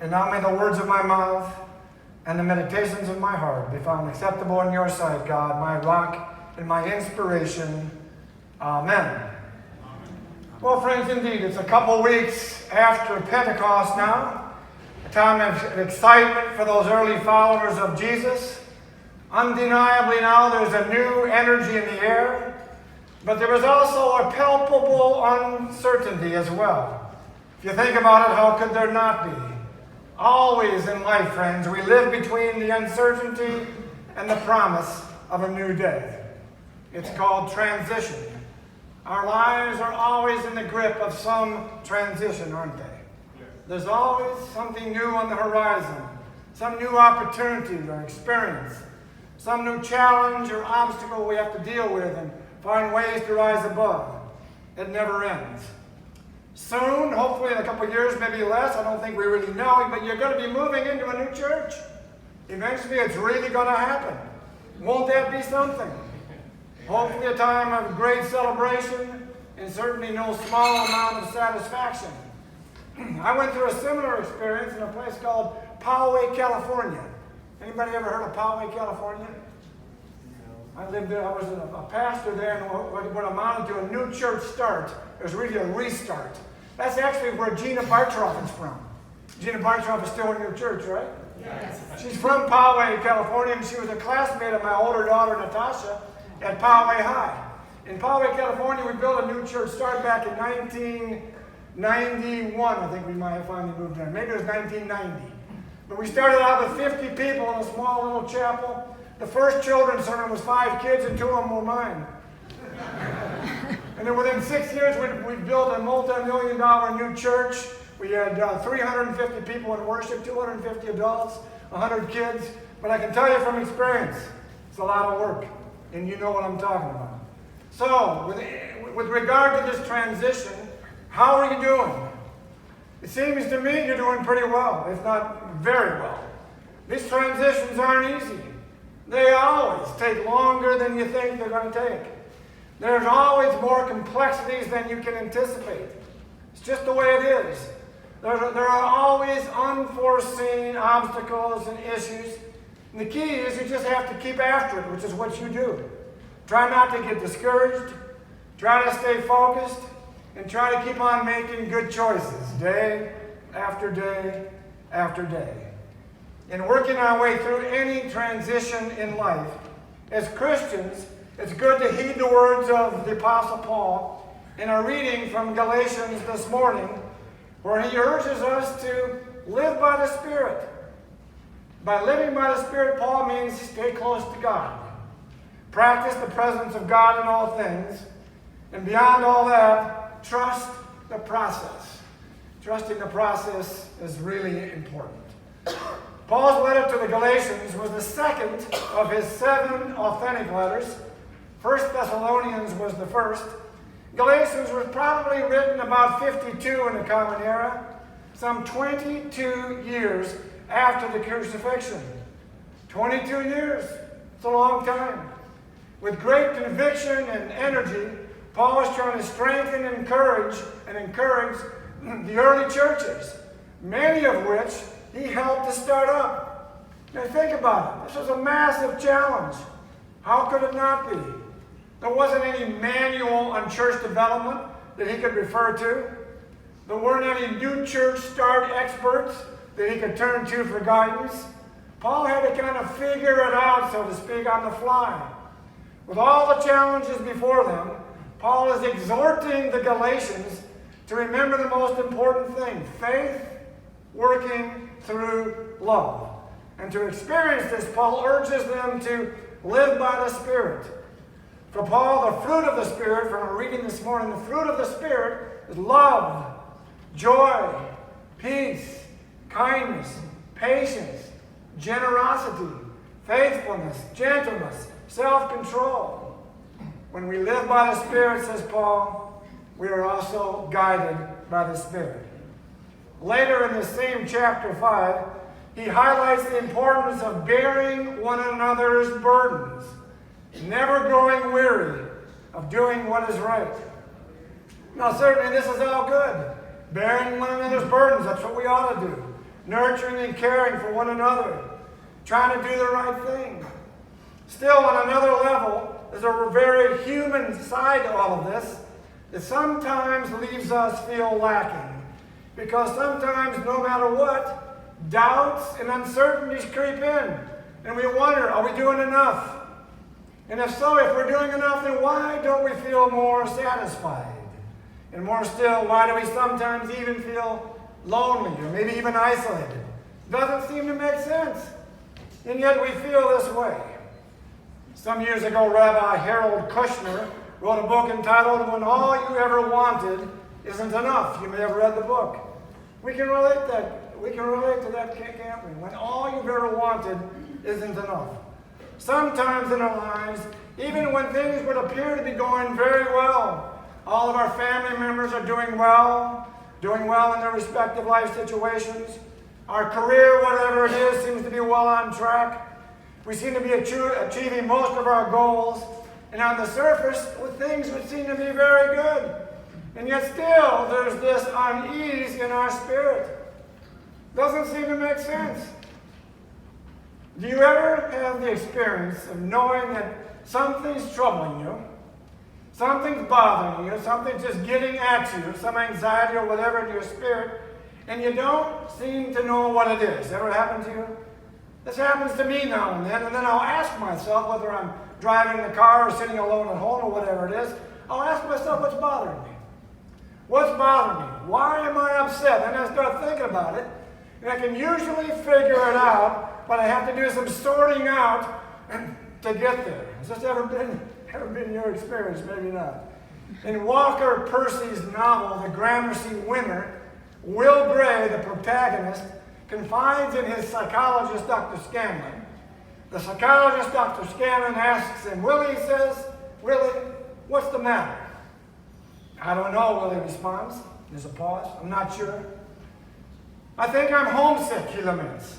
And now may the words of my mouth and the meditations of my heart be found acceptable in your sight, God, my rock and my inspiration. Amen. Well, friends, indeed, it's a couple weeks after Pentecost now, a time of excitement for those early followers of Jesus. Undeniably now there's a new energy in the air, but there was also a palpable uncertainty as well. If you think about it, how could there not be? Always in life, friends, we live between the uncertainty and the promise of a new day. It's called transition. Our lives are always in the grip of some transition, aren't they? There's always something new on the horizon, some new opportunity or experience, some new challenge or obstacle we have to deal with and find ways to rise above. It never ends. Soon, hopefully in a couple of years, maybe less, I don't think we really know, but you're going to be moving into a new church. Eventually it's really going to happen. Won't that be something? Hopefully a time of great celebration and certainly no small amount of satisfaction. I went through a similar experience in a place called Poway, California. Anybody ever heard of Poway, California? I lived there. I was a pastor there, and what amounted to a new church start. It was really a restart. That's actually where Gina Bartroff is from. Gina Bartroff is still in your church, right? Yes. She's from Poway, California, and she was a classmate of my older daughter, Natasha, at Poway High. In Poway, California, we built a new church, started back in 1991. I think we might have finally moved there. Maybe it was 1990. But we started out with 50 people in a small little chapel. The first children's sermon was 5 kids, and 2 of them were mine. And then within 6 years, we built a multi-million-dollar new church. We had 350 people in worship, 250 adults, 100 kids. But I can tell you from experience, it's a lot of work. And you know what I'm talking about. So, with regard to this transition, how are you doing? It seems to me you're doing pretty well, if not very well. These transitions aren't easy. They always take longer than you think they're going to take. There's always more complexities than you can anticipate. It's just the way it is. There are always unforeseen obstacles and issues. And the key is you just have to keep after it, which is what you do. Try not to get discouraged. Try to stay focused. And try to keep on making good choices day after day after day. In working our way through any transition in life, as Christians, it's good to heed the words of the Apostle Paul in our reading from Galatians this morning, where he urges us to live by the Spirit. By living by the Spirit, Paul means stay close to God. Practice the presence of God in all things. And beyond all that, trust the process. Trusting the process is really important. Paul's letter to the Galatians was the second of his 7 authentic letters. 1 Thessalonians was the first. Galatians was probably written about 52 in the Common Era, some 22 years after the crucifixion. 22 years. It's a long time. With great conviction and energy, Paul was trying to strengthen and encourage the early churches, many of which he helped to start up. Now think about it. This was a massive challenge. How could it not be? There wasn't any manual on church development that he could refer to. There weren't any new church start experts that he could turn to for guidance. Paul had to kind of figure it out, so to speak, on the fly. With all the challenges before them, Paul is exhorting the Galatians to remember the most important thing: faith working through love. And to experience this, Paul urges them to live by the Spirit. For Paul, the fruit of the Spirit, from our reading this morning, the fruit of the Spirit is love, joy, peace, kindness, patience, generosity, faithfulness, gentleness, self-control. When we live by the Spirit, says Paul, we are also guided by the Spirit. Later in the same chapter 5, he highlights the importance of bearing one another's burdens, never growing weary of doing what is right. Now, certainly this is all good. Bearing one another's burdens, that's what we ought to do. nurturing and caring for one another, trying to do the right thing. Still, on another level, there's a very human side to all of this that sometimes leaves us feel lacking. Because sometimes, no matter what, doubts and uncertainties creep in. And we wonder, are we doing enough? And if so, if we're doing enough, then why don't we feel more satisfied? And more still, why do we sometimes even feel lonely or maybe even isolated? Doesn't seem to make sense. And yet we feel this way. Some years ago, Rabbi Harold Kushner wrote a book entitled, When All You Ever Wanted Isn't Enough. You may have read the book. We can relate to that, can't we? When all you've ever wanted isn't enough. Sometimes in our lives, even when things would appear to be going very well, all of our family members are doing well in their respective life situations. Our career, whatever it is, seems to be well on track. We seem to be achieving most of our goals. And on the surface, things would seem to be very good. And yet still, there's this unease in our spirit. Doesn't seem to make sense. Do you ever have the experience of knowing that something's troubling you, something's bothering you, something's just getting at you, some anxiety or whatever in your spirit, and you don't seem to know what it is? Ever happened to you? This happens to me now and then I'll ask myself, whether I'm driving in the car or sitting alone at home or whatever it is, I'll ask myself, what's bothering me? What's bothering me? Why am I upset? And I start thinking about it, and I can usually figure it out, but I have to do some sorting out to get there. Has this ever been your experience? Maybe not. In Walker Percy's novel, The Gramercy Winner, Will Gray, the protagonist, confides in his psychologist, Dr. Scanlon. The psychologist, Dr. Scanlon, asks him, Willie, he says, Willie, what's the matter? I don't know, Willie responds. There's a pause. I'm not sure. I think I'm homesick, he laments.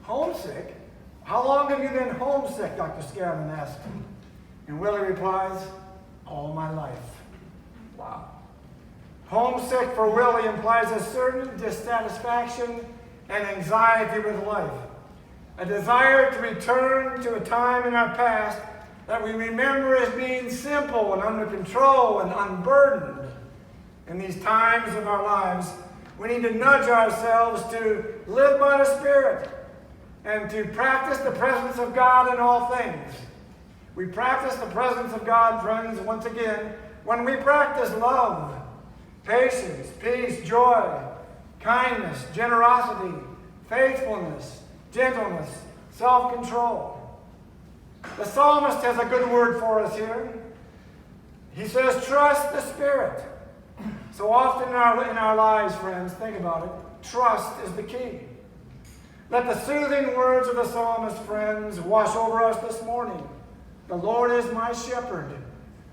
Homesick? How long have you been homesick, Dr. Scanlon asks him. And Willie replies, all my life. Wow. Homesick for Willie implies a certain dissatisfaction and anxiety with life. A desire to return to a time in our past that we remember as being simple and under control and unburdened. In these times of our lives, we need to nudge ourselves to live by the Spirit and to practice the presence of God in all things. We practice the presence of God, friends, once again, when we practice love, patience, peace, joy, kindness, generosity, faithfulness, gentleness, self-control. The psalmist has a good word for us here. He says, trust the Spirit. So often in our lives, friends, think about it, trust is the key. Let the soothing words of the psalmist, friends, wash over us this morning. The Lord is my shepherd.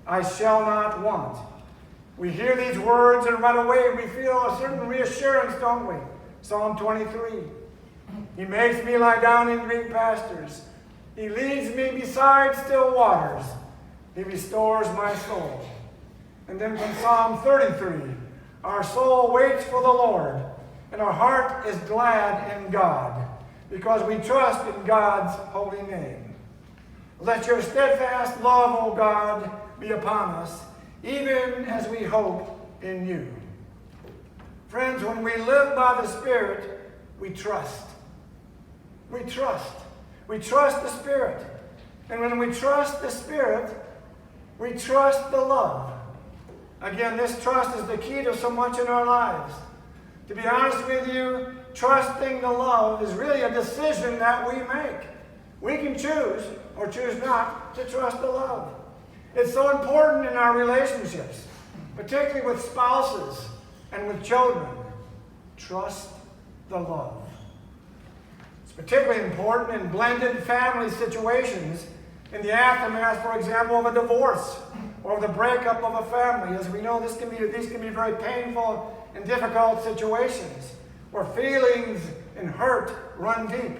I shall not want. We hear these words and right away we feel a certain reassurance, don't we? Psalm 23. He makes me lie down in green pastures. He leads me beside still waters. He restores my soul. And then from Psalm 33, our soul waits for the Lord, and our heart is glad in God, because we trust in God's holy name. Let your steadfast love, O God, be upon us, even as we hope in you. Friends, when we live by the Spirit, we trust. We trust. We trust the Spirit. And when we trust the Spirit, we trust the love. Again, this trust is the key to so much in our lives. To be honest with you, trusting the love is really a decision that we make. We can choose or choose not to trust the love. It's so important in our relationships, particularly with spouses and with children. Trust the love. It's particularly important in blended family situations, in the aftermath, for example, of a divorce or the breakup of a family. As we know, these can be very painful and difficult situations where feelings and hurt run deep.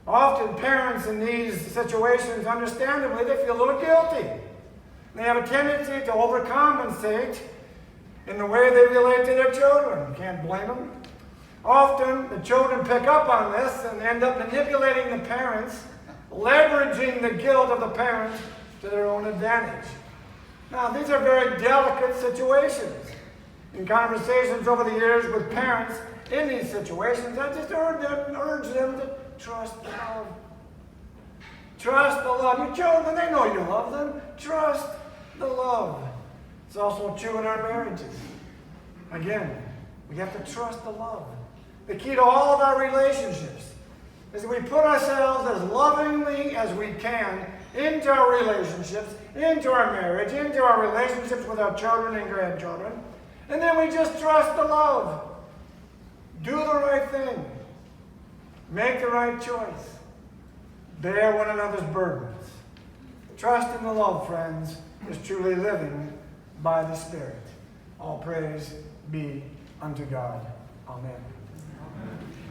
Often parents in these situations, understandably, they feel a little guilty. They have a tendency to overcompensate in the way they relate to their children. Can't blame them. Often, the children pick up on this and end up manipulating the parents, leveraging the guilt of the parents to their own advantage. Now, these are very delicate situations. In conversations over the years with parents in these situations, I just urge them to trust the love. Trust the love. Your children, they know you love them. Trust the love. It's also true in our marriages. Again, we have to trust the love. The key to all of our relationships is that we put ourselves as lovingly as we can into our relationships, into our marriage, into our relationships with our children and grandchildren. And then we just trust the love. Do the right thing. Make the right choice. Bear one another's burdens. Trust in the love, friends, is truly living by the Spirit. All praise be unto God. Amen.